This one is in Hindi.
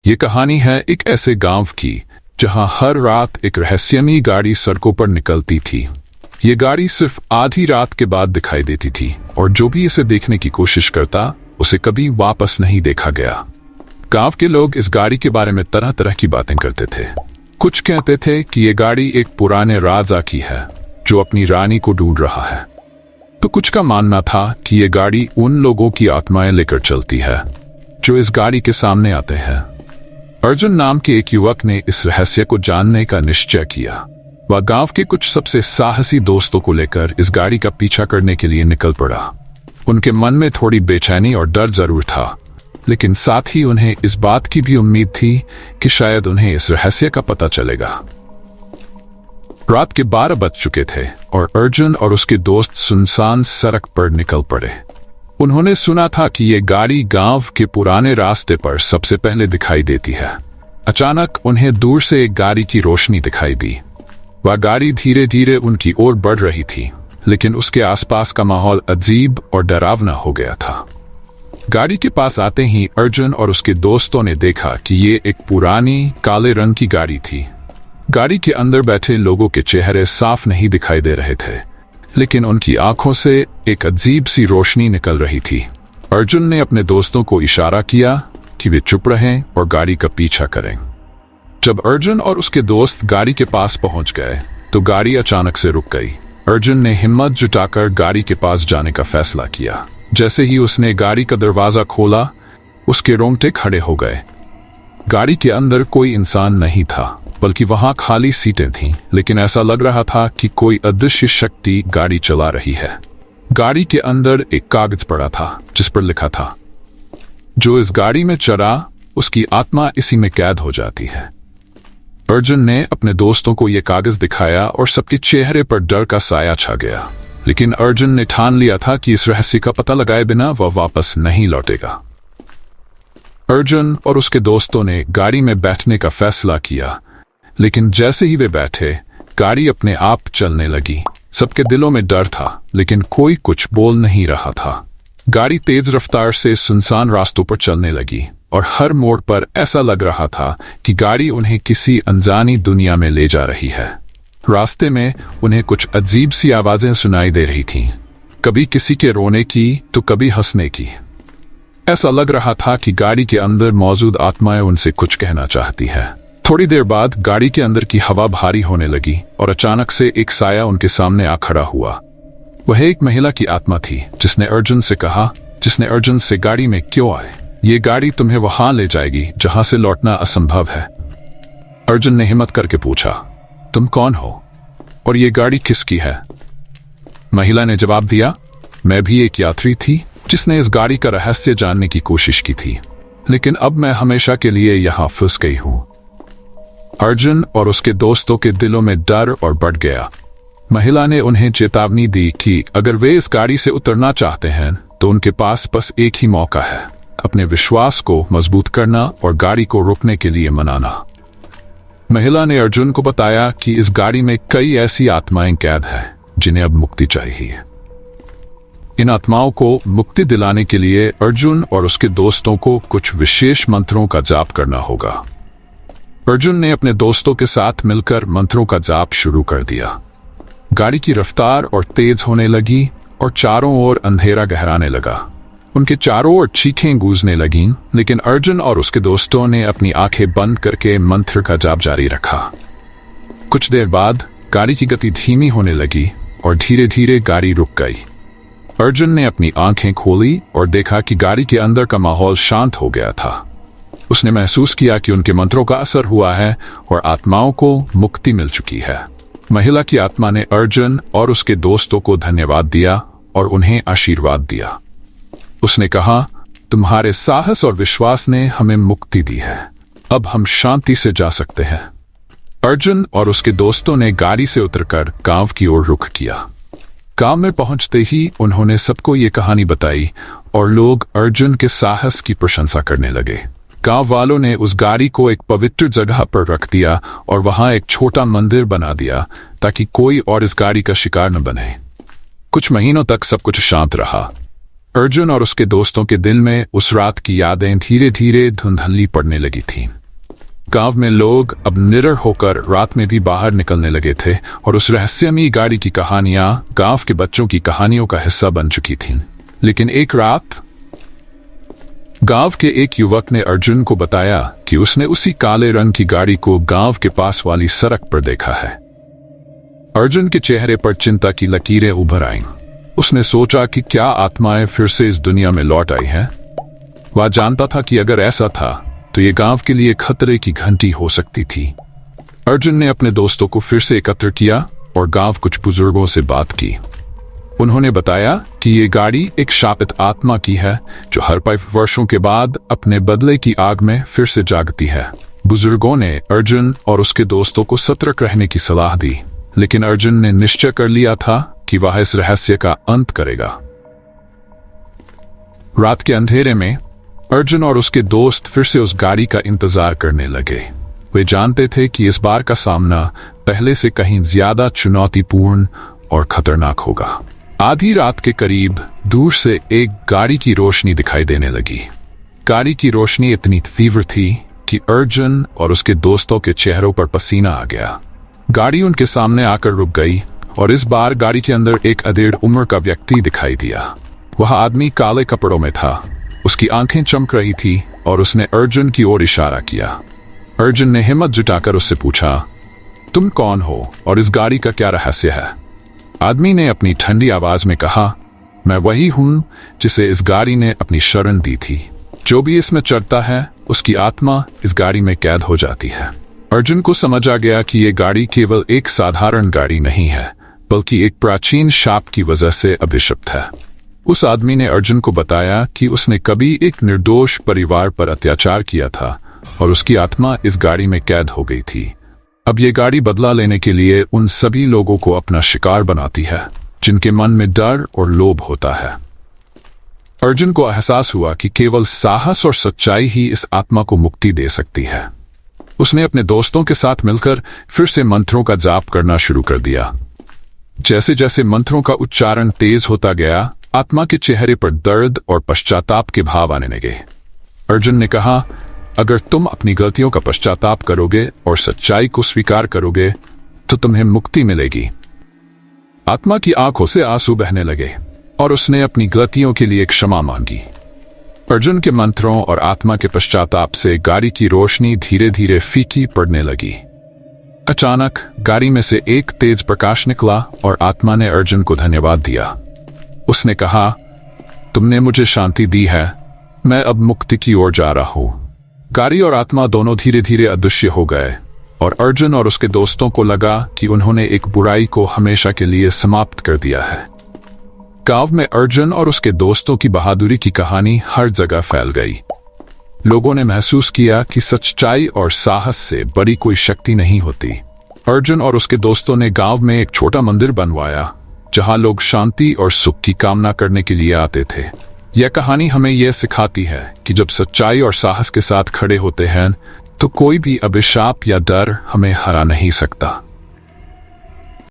ये कहानी है एक ऐसे गांव की जहां हर रात एक रहस्यमयी गाड़ी सड़कों पर निकलती थी। ये गाड़ी सिर्फ आधी रात के बाद दिखाई देती थी और जो भी इसे देखने की कोशिश करता उसे कभी वापस नहीं देखा गया। गांव के लोग इस गाड़ी के बारे में तरह तरह की बातें करते थे। कुछ कहते थे कि ये गाड़ी एक पुराने राजा की है जो अपनी रानी को ढूंढ रहा है, तो कुछ का मानना था कि ये गाड़ी उन लोगों की आत्माएं लेकर चलती है जो इस गाड़ी के सामने आते हैं। अर्जुन नाम के एक युवक ने इस रहस्य को जानने का निश्चय किया। वह गांव के कुछ सबसे साहसी दोस्तों को लेकर इस गाड़ी का पीछा करने के लिए निकल पड़ा। उनके मन में थोड़ी बेचैनी और डर जरूर था, लेकिन साथ ही उन्हें इस बात की भी उम्मीद थी कि शायद उन्हें इस रहस्य का पता चलेगा। रात के 12 बज चुके थे और अर्जुन और उसके दोस्त सुनसान सड़क पर निकल पड़े। उन्होंने सुना था कि ये गाड़ी गांव के पुराने रास्ते पर सबसे पहले दिखाई देती है। अचानक उन्हें दूर से एक गाड़ी की रोशनी दिखाई दी। वह गाड़ी धीरे धीरे उनकी ओर बढ़ रही थी, लेकिन उसके आसपास का माहौल अजीब और डरावना हो गया था। गाड़ी के पास आते ही अर्जुन और उसके दोस्तों ने देखा कि ये एक पुरानी काले रंग की गाड़ी थी। गाड़ी के अंदर बैठे लोगों के चेहरे साफ नहीं दिखाई दे रहे थे, लेकिन उनकी आंखों से एक अजीब सी रोशनी निकल रही थी। अर्जुन ने अपने दोस्तों को इशारा किया कि वे चुप रहें और गाड़ी का पीछा करें। जब अर्जुन और उसके दोस्त गाड़ी के पास पहुंच गए तो गाड़ी अचानक से रुक गई। अर्जुन ने हिम्मत जुटाकर गाड़ी के पास जाने का फैसला किया। जैसे ही उसने गाड़ी का दरवाजा खोला, उसके रोंगटे खड़े हो गए। गाड़ी के अंदर कोई इंसान नहीं था, बल्कि वहां खाली सीटें थीं, लेकिन ऐसा लग रहा था कि कोई अदृश्य शक्ति गाड़ी चला रही है। गाड़ी के अंदर एक कागज पड़ा था जिस पर लिखा था, जो इस गाड़ी में चढ़ा उसकी आत्मा इसी में कैद हो जाती है। अर्जुन ने अपने दोस्तों को यह कागज दिखाया और सबके चेहरे पर डर का साया छा गया, लेकिन अर्जुन ने ठान लिया था कि इस रहस्य का पता लगाए बिना वह वापस नहीं लौटेगा। अर्जुन और उसके दोस्तों ने गाड़ी में बैठने का फैसला किया, लेकिन जैसे ही वे बैठे, गाड़ी अपने आप चलने लगी। सबके दिलों में डर था, लेकिन कोई कुछ बोल नहीं रहा था। गाड़ी तेज रफ्तार से सुनसान रास्तों पर चलने लगी और हर मोड़ पर ऐसा लग रहा था कि गाड़ी उन्हें किसी अनजानी दुनिया में ले जा रही है। रास्ते में उन्हें कुछ अजीब सी आवाजें सुनाई दे रही थीं, कभी किसी के रोने की तो कभी हंसने की। ऐसा लग रहा था कि गाड़ी के अंदर मौजूद आत्माएं उनसे कुछ कहना चाहती है। थोड़ी देर बाद गाड़ी के अंदर की हवा भारी होने लगी और अचानक से एक साया उनके सामने आ खड़ा हुआ। वह एक महिला की आत्मा थी जिसने अर्जुन से गाड़ी में क्यों आए? ये गाड़ी तुम्हें वहां ले जाएगी जहां से लौटना असंभव है। अर्जुन ने हिम्मत करके पूछा, तुम कौन हो और ये गाड़ी किसकी है? महिला ने जवाब दिया, मैं भी एक यात्री थी जिसने इस गाड़ी का रहस्य जानने की कोशिश की थी, लेकिन अब मैं हमेशा के लिए यहां फंस गई हूं। अर्जुन और उसके दोस्तों के दिलों में डर और बढ़ गया। महिला ने उन्हें चेतावनी दी कि अगर वे इस गाड़ी से उतरना चाहते हैं तो उनके पास बस एक ही मौका है, अपने विश्वास को मजबूत करना और गाड़ी को रोकने के लिए मनाना। महिला ने अर्जुन को बताया कि इस गाड़ी में कई ऐसी आत्माएं कैद हैं जिन्हें अब मुक्ति चाहिए। इन आत्माओं को मुक्ति दिलाने के लिए अर्जुन और उसके दोस्तों को कुछ विशेष मंत्रों का जाप करना होगा। अर्जुन ने अपने दोस्तों के साथ मिलकर मंत्रों का जाप शुरू कर दिया। गाड़ी की रफ्तार और तेज होने लगी और चारों ओर अंधेरा गहराने लगा। उनके चारों ओर चीखें गूंजने लगीं, लेकिन अर्जुन और उसके दोस्तों ने अपनी आंखें बंद करके मंत्र का जाप जारी रखा। कुछ देर बाद गाड़ी की गति धीमी होने लगी और धीरे धीरे गाड़ी रुक गई। अर्जुन ने अपनी आंखें खोली और देखा कि गाड़ी के अंदर का माहौल शांत हो गया था। उसने महसूस किया कि उनके मंत्रों का असर हुआ है और आत्माओं को मुक्ति मिल चुकी है। महिला की आत्मा ने अर्जुन और उसके दोस्तों को धन्यवाद दिया और उन्हें आशीर्वाद दिया। उसने कहा, तुम्हारे साहस और विश्वास ने हमें मुक्ति दी है, अब हम शांति से जा सकते हैं। अर्जुन और उसके दोस्तों ने गाड़ी से उतरकर गांव की ओर रुख किया। गांव में पहुंचते ही उन्होंने सबको ये कहानी बताई और लोग अर्जुन के साहस की प्रशंसा करने लगे। गांव वालों ने उस गाड़ी को एक पवित्र जगह पर रख दिया और वहां एक छोटा मंदिर बना दिया ताकि कोई और इस गाड़ी का शिकार न बने। कुछ महीनों तक सब कुछ शांत रहा। अर्जुन और उसके दोस्तों के दिल में उस रात की यादें धीरे धीरे धुंधली पड़ने लगी थीं। गांव में लोग अब निडर होकर रात में भी बाहर निकलने लगे थे और उस रहस्यमयी गाड़ी की कहानियां गांव के बच्चों की कहानियों का हिस्सा बन चुकी थीं। लेकिन एक रात गांव के एक युवक ने अर्जुन को बताया कि उसने उसी काले रंग की गाड़ी को गांव के पास वाली सड़क पर देखा है। अर्जुन के चेहरे पर चिंता की लकीरें उभर आईं। उसने सोचा कि क्या आत्माएं फिर से इस दुनिया में लौट आई हैं? वह जानता था कि अगर ऐसा था तो ये गांव के लिए खतरे की घंटी हो सकती थी। अर्जुन ने अपने दोस्तों को फिर से एकत्र किया और गांव कुछ बुजुर्गों से बात की। उन्होंने बताया कि ये गाड़ी एक शापित आत्मा की है जो हर 5 वर्षों के बाद अपने बदले की आग में फिर से जागती है। बुजुर्गों ने अर्जुन और उसके दोस्तों को सतर्क रहने की सलाह दी, लेकिन अर्जुन ने निश्चय कर लिया था कि वह इस रहस्य का अंत करेगा। रात के अंधेरे में अर्जुन और उसके दोस्त फिर से उस गाड़ी का इंतजार करने लगे। वे जानते थे कि इस बार का सामना पहले से कहीं ज्यादा चुनौतीपूर्ण और खतरनाक होगा। आधी रात के करीब दूर से एक गाड़ी की रोशनी दिखाई देने लगी। गाड़ी की रोशनी इतनी तीव्र थी कि अर्जुन और उसके दोस्तों के चेहरों पर पसीना आ गया। गाड़ी उनके सामने आकर रुक गई और इस बार गाड़ी के अंदर एक अधेड़ उम्र का व्यक्ति दिखाई दिया। वह आदमी काले कपड़ों में था, उसकी आंखें चमक रही थी और उसने अर्जुन की ओर इशारा किया। अर्जुन ने हिम्मत जुटाकर उससे पूछा, तुम कौन हो और इस गाड़ी का क्या रहस्य है? आदमी ने अपनी ठंडी आवाज में कहा, मैं वही हूं जिसे इस गाड़ी ने अपनी शरण दी थी। जो भी इसमें चढ़ता है उसकी आत्मा इस गाड़ी में कैद हो जाती है। अर्जुन को समझ आ गया कि यह गाड़ी केवल एक साधारण गाड़ी नहीं है, बल्कि एक प्राचीन शाप की वजह से अभिशप्त है। उस आदमी ने अर्जुन को बताया कि उसने कभी एक निर्दोष परिवार पर अत्याचार किया था और उसकी आत्मा इस गाड़ी में कैद हो गई थी। अब ये गाड़ी बदला लेने के लिए उन सभी लोगों को अपना शिकार बनाती है जिनके मन में डर और लोभ होता है। अर्जुन को एहसास हुआ कि केवल साहस और सच्चाई ही इस आत्मा को मुक्ति दे सकती है। उसने अपने दोस्तों के साथ मिलकर फिर से मंत्रों का जाप करना शुरू कर दिया। जैसे जैसे मंत्रों का उच्चारण तेज होता गया, आत्मा के चेहरे पर दर्द और पश्चाताप के भाव आने लगे। अर्जुन ने कहा, अगर तुम अपनी गलतियों का पश्चाताप करोगे और सच्चाई को स्वीकार करोगे तो तुम्हें मुक्ति मिलेगी। आत्मा की आंखों से आंसू बहने लगे और उसने अपनी गलतियों के लिए क्षमा मांगी। अर्जुन के मंत्रों और आत्मा के पश्चाताप से गाड़ी की रोशनी धीरे धीरे फीकी पड़ने लगी। अचानक गाड़ी में से एक तेज प्रकाश निकला और आत्मा ने अर्जुन को धन्यवाद दिया। उसने कहा, तुमने मुझे शांति दी है, मैं अब मुक्ति की ओर जा रहा हूं। गाड़ी और आत्मा दोनों धीरे धीरे अदृश्य हो गए और अर्जुन और उसके दोस्तों को लगा कि उन्होंने एक बुराई को हमेशा के लिए समाप्त कर दिया है। गांव में अर्जुन और उसके दोस्तों की बहादुरी की कहानी हर जगह फैल गई। लोगों ने महसूस किया कि सच्चाई और साहस से बड़ी कोई शक्ति नहीं होती। अर्जुन और उसके दोस्तों ने गांव में एक छोटा मंदिर बनवाया जहां लोग शांति और सुख की कामना करने के लिए आते थे। यह कहानी हमें यह सिखाती है कि जब सच्चाई और साहस के साथ खड़े होते हैं तो कोई भी अभिशाप या डर हमें हरा नहीं सकता।